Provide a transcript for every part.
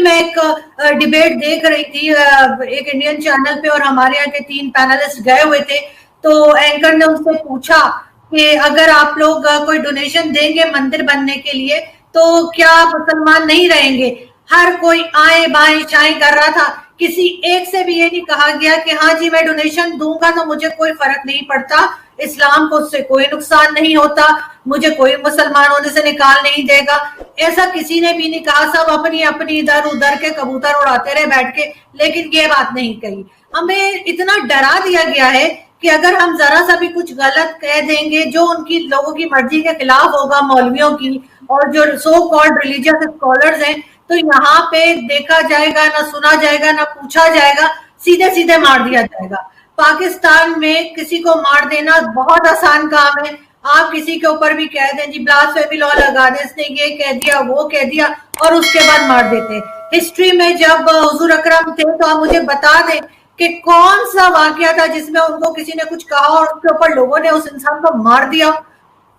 میں ایک ڈیبیٹ دیکھ رہی تھی ایک انڈین چینل پہ, اور ہمارے یہاں کے 3 پینلسٹ گئے ہوئے تھے. تو اینکر نے ان سے پوچھا کہ اگر آپ لوگ کوئی ڈونیشن دیں گے مندر بننے کے لیے تو کیا مسلمان نہیں رہیں گے؟ ہر کوئی آئیں بائیں چائیں کر رہا تھا. کسی ایک سے بھی یہ نہیں کہا گیا کہ ہاں جی میں ڈونیشن دوں گا تو مجھے کوئی فرق نہیں پڑتا, اسلام کو اس سے کوئی نقصان نہیں ہوتا, مجھے کوئی مسلمان ہونے سے نکال نہیں دے گا. ایسا کسی نے بھی نہیں کہا. سب اپنی اپنی ادھر ادھر کے کبوتر اڑاتے رہے بیٹھ کے, لیکن یہ بات نہیں کہی. ہمیں اتنا ڈرا دیا گیا ہے کہ اگر ہم ذرا سا بھی کچھ غلط کہہ دیں گے جو ان کی لوگوں کی مرضی کے خلاف ہوگا, مولویوں کی اور جو سو کالڈ ریلیجیس اسکالرز ہیں, تو یہاں پہ دیکھا جائے گا, نہ سنا جائے گا, نہ پوچھا جائے گا, سیدھے سیدھے مار دیا جائے گا. پاکستان میں کسی کو مار دینا بہت آسان کام ہے. آپ کسی کے اوپر بھی کہہ دیں جی بلاسفیمی لا لگا دیں, اس نے یہ کہہ دیا وہ کہہ دیا, اور اس کے بعد مار دیتے ہیں. ہسٹری میں جب حضور اکرم تھے تو آپ مجھے بتا دیں کہ کون سا واقعہ تھا جس میں ان کو کسی نے کچھ کہا اور اس کے اوپر لوگوں نے اس انسان کو مار دیا.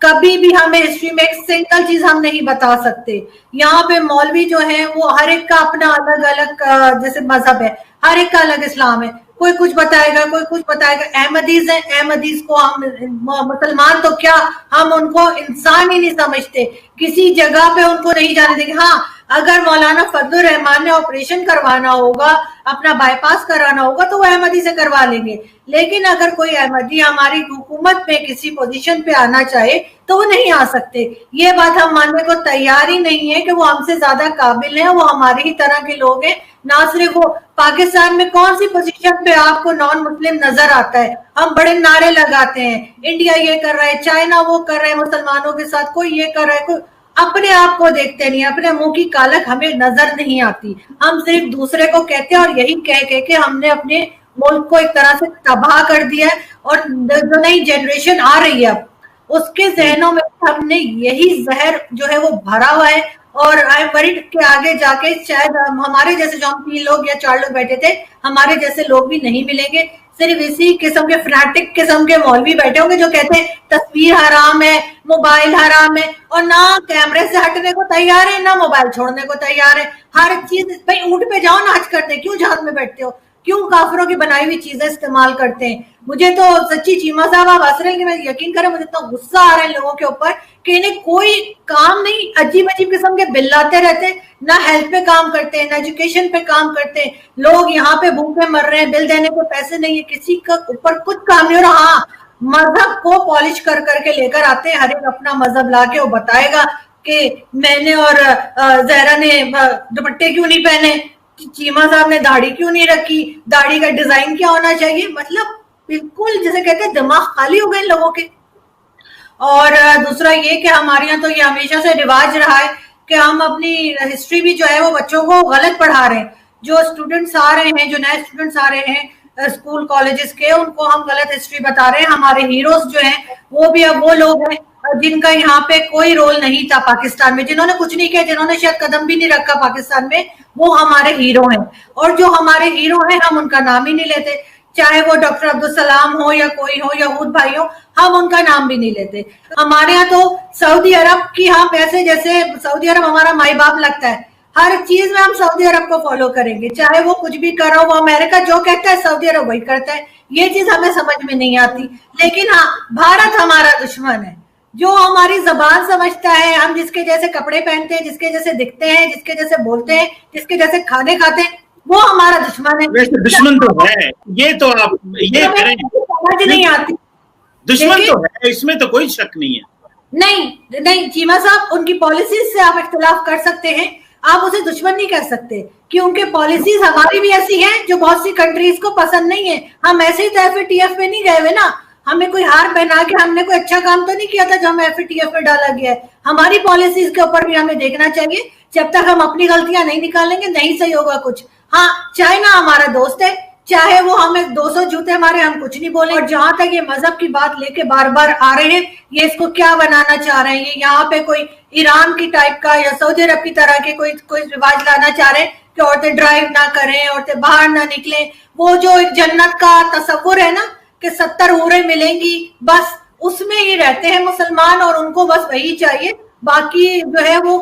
کبھی بھی ہمیں ہسٹری میں ایک سنگل چیز ہم نہیں بتا سکتے. یہاں پہ مولوی جو ہیں وہ ہر ایک کا اپنا الگ الگ جیسے مذہب ہے, ہر ایک کا الگ اسلام ہے. کوئی کچھ بتائے گا, کوئی کچھ بتائے گا. احمدیز ہیں, احمدیز کو ہم مسلمان تو کیا ہم ان کو انسان ہی نہیں سمجھتے, کسی جگہ پہ ان کو نہیں جانے دیں گے. ہاں اگر مولانا فضل الرحمان نے آپریشن کروانا ہوگا, اپنا بائی پاس کرانا ہوگا تو وہ احمدی سے کروا لیں گے, لیکن اگر کوئی احمدی ہماری حکومت میں کسی پوزیشن پہ آنا چاہے تو وہ نہیں آ سکتے. یہ بات ہم ماننے کو تیار ہی نہیں ہے کہ وہ ہم سے زیادہ قابل ہیں, وہ ہماری ہی طرح کے لوگ ہیں. نہ صرف وہ, پاکستان میں کون سی پوزیشن پہ آپ کو نان مسلم نظر آتا ہے؟ ہم بڑے نعرے لگاتے ہیں, انڈیا یہ کر رہا ہے, چائنا وہ کر رہا ہے مسلمانوں کے ساتھ, کوئی یہ کر رہا ہے, کوئی اپنے آپ کو دیکھتے نہیں, اپنے منہ کی کالک ہمیں نظر نہیں آتی. ہم صرف دوسرے کو کہتے ہیں, اور یہی کہہ کے ہم نے اپنے ملک کو ایک طرح سے تباہ کر دیا ہے. اور جو نئی جنریشن آ رہی ہے اب اس کے ذہنوں میں ہم نے یہی زہر جو ہے وہ بھرا ہوا ہے. اور آئی ورڈ کے آگے جا کے شاید ہمارے جیسے جو ہم 3 لوگ یا 4 لوگ بیٹھے تھے, ہمارے جیسے لوگ بھی نہیں ملیں گے. صرف اسی قسم کے فنیٹک قسم کے مولوی بیٹھے ہوں گے جو کہتے ہیں تصویر حرام ہے, موبائل حرام ہے, اور نہ کیمرے سے ہٹنے کو تیار ہے, نہ موبائل چھوڑنے کو تیار ہے. ہر چیز, بھائی اونٹ پہ جاؤ ناچ کرتے, کیوں جہاد میں بیٹھتے ہو, کیوں کافروں کی بنائی ہوئی چیزیں استعمال کرتے ہیں؟ مجھے تو سچی چیمہ صاحب آپ ہنس رہے ہیں کہ میں یقین کریں مجھے اتنا غصہ آ رہا ہے لوگوں کے اوپر کہ انہیں کوئی کام نہیں, عجیب عجیب قسم کے بل لاتے رہتے, نہ ہیلتھ پہ کام کرتے ہیں, نہ ایجوکیشن پہ کام کرتے ہیں. لوگ یہاں پہ بھوکے مر رہے ہیں, بل دینے کو پیسے نہیں ہے, کسی کا اوپر کچھ کام نہیں ہو رہا. ہاں مذہب کو پالش کر کر کے لے کر آتے ہیں, ہر ایک اپنا مذہب لا کے وہ بتائے گا کہ میں نے اور زہرا نے دوپٹے کیوں نہیں پہنے, چیمہ صاحب نے داڑھی کیوں نہیں رکھی, داڑھی کا ڈیزائن کیا ہونا چاہیے. مطلب بالکل جیسے کہتے ہیں دماغ خالی ہو گئے لوگوں کے. اور دوسرا یہ کہ ہمارے یہاں تو یہ ہمیشہ سے رواج رہا ہے کہ ہم اپنی ہسٹری بھی جو ہے وہ بچوں کو غلط پڑھا رہے ہیں. جو اسٹوڈنٹس آ رہے ہیں, جو نئے اسٹوڈنٹس آ رہے ہیں اسکول کالجز کے, ان کو ہم غلط ہسٹری بتا رہے ہیں. ہمارے ہیروز جو ہیں وہ بھی اب وہ لوگ ہیں جن کا یہاں پہ کوئی رول نہیں تھا پاکستان میں, جنہوں نے کچھ نہیں کیا, جنہوں نے شاید قدم بھی نہیں رکھا پاکستان میں, وہ ہمارے ہیرو ہیں. اور جو ہمارے ہیرو ہیں ہم ان کا نام ہی نہیں لیتے, چاہے وہ ڈاکٹر عبدالسلام ہو یا کوئی ہو, یہود بھائی ہو, ہم ان کا نام بھی نہیں لیتے. ہمارے ہاں تو سعودی عرب کی, ہم ایسے جیسے سعودی عرب ہمارا مائی باپ لگتا ہے, ہر چیز میں ہم سعودی عرب کو فالو کریں گے, چاہے وہ کچھ بھی کر رہا ہو. وہ امریکہ جو کہتا ہے سعودی عرب وہی کرتا ہے. یہ چیز ہمیں سمجھ میں نہیں آتی. لیکن ہاں بھارت ہمارا دشمن ہے, جو ہماری زبان سمجھتا ہے, ہم جس کے جیسے کپڑے پہنتے ہیں, جس کے جیسے دکھتے ہیں, جس کے جیسے بولتے ہیں, جس کے جیسے کھانے کھاتے ہیں, وہ ہمارا دشمن ہے. ویسے دشمن تو ہے, یہ تو آپ یہ کریں, سمجھ نہیں آتی. دشمن تو ہے, اس میں تو کوئی شک نہیں ہے. نہیں چیمہ صاحب, ان کی پالیسیز سے آپ اختلاف کر سکتے ہیں, آپ اسے دشمن نہیں کر سکتے, کیونکہ پالیسیز ہماری بھی ایسی ہیں جو بہت سی کنٹریز کو پسند نہیں ہے. ہم ایسے ہی تو FATF میں نہیں گئے ہوئے نا, ہمیں کوئی ہار پہنا کے ہم نے کوئی اچھا کام تو نہیں کیا تھا جو ہمیں FATF میں ڈالا گیا ہے. ہماری پالیسیز کے اوپر بھی ہمیں دیکھنا چاہیے. جب تک ہم اپنی غلطیاں نہیں نکالیں گے نہیں صحیح ہوگا کچھ. ہاں چائنا ہمارا دوست ہے, چاہے وہ ہمیں 200 جوتے ہمارے, ہم کچھ نہیں بولیں. اور جہاں تک یہ مذہب کی بات لے کے بار بار آ رہے ہیں, یہ اس کو کیا بنانا چاہ رہے ہیں, یہ یہاں پہ کوئی ایران کی ٹائپ کا یا سعودی عرب کی طرح کے کوئی رواج لانا چاہ رہے ہیں کہ عورتیں ڈرائیو نہ کریں, عورتیں باہر نہ نکلیں. وہ جو ایک جنت کا تصور ہے نا کہ 70 حوریں ملیں گی, بس اس میں ہی رہتے ہیں مسلمان, اور ان کو بس وہی چاہیے. باقی جو ہے وہ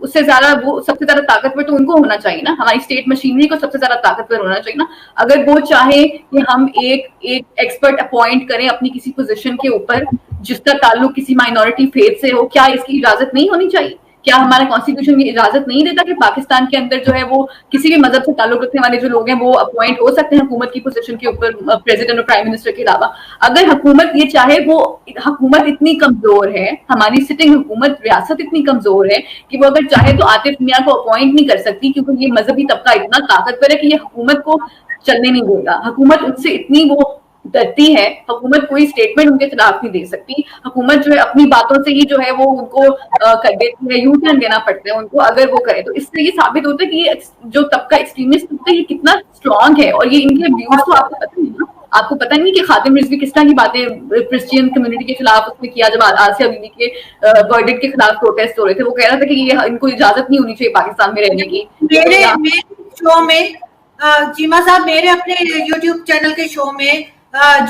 اس سے زیادہ وہ سب سے زیادہ طاقتور تو ان کو ہونا چاہیے نا, ہماری اسٹیٹ مشینری کو سب سے زیادہ طاقتور ہونا چاہیے نا. اگر وہ چاہے کہ ہم ایک ایکسپرٹ اپوائنٹ کریں اپنی کسی پوزیشن کے اوپر جس کا تعلق کسی مائنورٹی فیتھ سے ہو, کیا اس کی اجازت نہیں ہونی چاہیے؟ کیا ہمارا کانسٹیٹیوشن یہ اجازت نہیں دیتا کہ پاکستان کے اندر جو ہے وہ کسی بھی مذہب سے تعلق رکھنے والے جو لوگ ہیں وہ اپوائنٹ ہو سکتے ہیں حکومت کی پوزیشن کے اوپر, پریزیڈنٹ اور پرائم منسٹر کے علاوہ؟ اگر حکومت یہ چاہے, وہ حکومت اتنی کمزور ہے, ہماری سٹنگ حکومت ریاست اتنی کمزور ہے کہ وہ اگر چاہے تو عاطف میاں کو اپوائنٹ نہیں کر سکتی, کیونکہ یہ مذہبی طبقہ اتنا طاقتور ہے کہ یہ حکومت کو چلنے نہیں دے گا. حکومت ان سے اتنی وہ ڈرتی ہے, حکومت کوئی اسٹیٹمنٹ ان کے خلاف نہیں دے سکتی. حکومت جو ہے اپنی باتوں سے ہی جو ہے وہ ان کو کر دیتی ہے, یو ٹرن دینا پڑتا ہے ان کو اگر وہ کرے. تو اس سے یہ ثابت ہوتا ہے کہ یہ جو طبقہ ایکسٹریمسٹ ہے یہ کتنا اسٹرانگ ہے, اور یہ ان کے ویوز تو آپ کو پتہ نہیں نا. آپ کو پتہ نہیں کہ خادم رضوی کس طرح کی باتیں کرسچین کمیونٹی کے خلاف اس نے کیا جب آسیہ بیوی کے ورڈکٹ کے خلاف پروٹیسٹ ہو رہے تھے. وہ کہہ رہا تھا کہ یہ ان کو اجازت نہیں ہونی چاہیے پاکستان میں رہنے کی. میرے شو میں چیمہ صاحب, میرے اپنے یوٹیوب چینل کے شو میں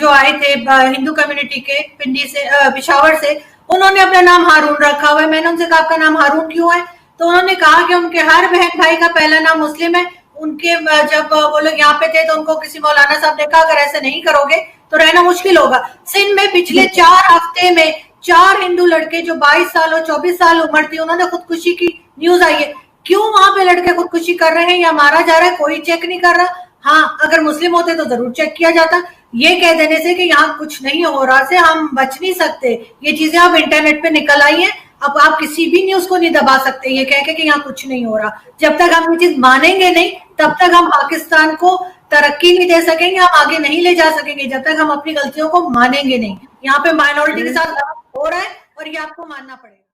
جو آئے تھے ہندو کمیونٹی کے پنڈی سے, پشاور سے, انہوں نے اپنا نام ہارون رکھا ہوا ہے. میں نے ان سے کہا آپ کا نام ہارون کیوں ہے؟ تو انہوں نے کہا کہ ان کے ہر بہن بھائی کا پہلا نام مسلم ہے. ان کے جب وہ لوگ یہاں پہ تھے تو ان کو کسی مولانا صاحب نے کہا اگر ایسے نہیں کرو گے تو رہنا مشکل ہوگا. سندھ میں پچھلے 4 ہفتے میں 4 ہندو لڑکے جو 22 سال اور 24 سال عمر تھی, انہوں نے خودکشی کی نیوز آئی ہے. کیوں وہاں پہ لڑکے خودکشی کر رہے ہیں یا مارا جا رہا ہے کوئی چیک نہیں کر رہا. ہاں اگر مسلم ہوتے تو ضرور چیک کیا جاتا. یہ کہہ دینے سے کہ یہاں کچھ نہیں ہو رہا سے ہم بچ نہیں سکتے. یہ چیزیں اب انٹرنیٹ پہ نکل آئی ہیں, اب آپ کسی بھی نیوز کو نہیں دبا سکتے یہ کہہ کے کہ یہاں کچھ نہیں ہو رہا. جب تک ہم یہ چیز مانیں گے نہیں تب تک ہم پاکستان کو ترقی نہیں دے سکیں گے, ہم آگے نہیں لے جا سکیں گے جب تک ہم اپنی غلطیوں کو مانیں گے نہیں. یہاں پہ مائنورٹی کے ساتھ ہو رہا ہے اور یہ آپ کو ماننا پڑے گا.